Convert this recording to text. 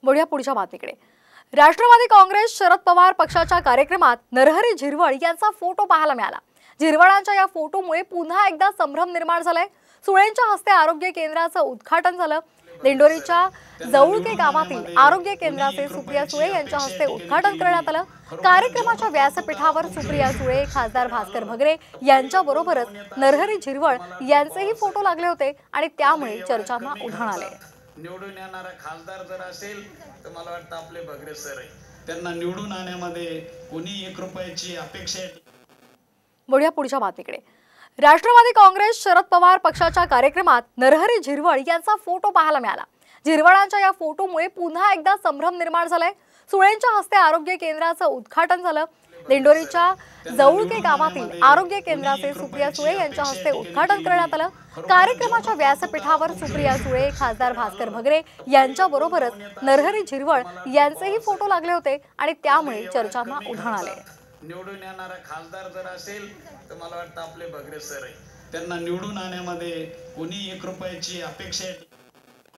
वळूया पुढच्या बातमीकडे। राष्ट्रवादी काँग्रेस शरद पवार पक्षाच्या कार्यक्रमात नरहरी झिरवळ यांचा फोटो पाहायला मिळाला। झिरवळांच्या या फोटोमुळे पुन्हा एकदा संभ्रम निर्माण झालाय। सुळेंच्या हस्ते आरोग्य केंद्राचं उद्घाटन झालं। दिंडोरीच्या जवळके गावातील आरोग्य केंद्राचे सुप्रिया सुळे यांच्या हस्ते उद्घाटन करण्यात आलं। कार्यक्रमाच्या व्यासपीठावर सुप्रिया सुळे, खासदार भास्कर भगरे यांच्याबरोबरच नरहरी झिरवळ यांचेही फोटो लागले होते आणि त्यामुळे चर्चांना उधाण आले। निवडून येणारा खासदार जर असेल तर मला वाटतं आपले भगरे सर आहे, त्यांना निवडून आणण्यामध्ये कोणी 1 रुपयाची अपेक्षा आहे। वळूया पुढच्या बातमीकडे। राष्ट्रवादी काँग्रेस शरद पवार पक्षाच्या कार्यक्रमात नरहरी झिरवळ यांचा फोटो पाहायला मिळाला। झिरवळांच्या या फोटोमुळे पुन्हा एकदा संभ्रम निर्माण झालाय। सुळेंच्या हस्ते आरोग्य केंद्राचं उद्घाटन झालं। दिंडोरीच्या जवळके गावातील आरोग्य केंद्राचे सुप्रिया सुळे यांच्या हस्ते उद्घाटन करण्यात आलं। कार्यक्रमाच्या व्यासपीठावर सुप्रिया सुळे, खासदार भास्कर भगरे यांच्याबरोबरच नरहरी झिरवळ यांचेही फोटो लागले होते आणि त्यामुळे चर्चांना उधाण आले। निवडून येणारा खासदार जर असेल तर मला वाटतं आपले भगरे सर आहे, त्यांना निवडून आणण्यामध्ये कोणी 1 रुपयाची अपेक्षा आहे।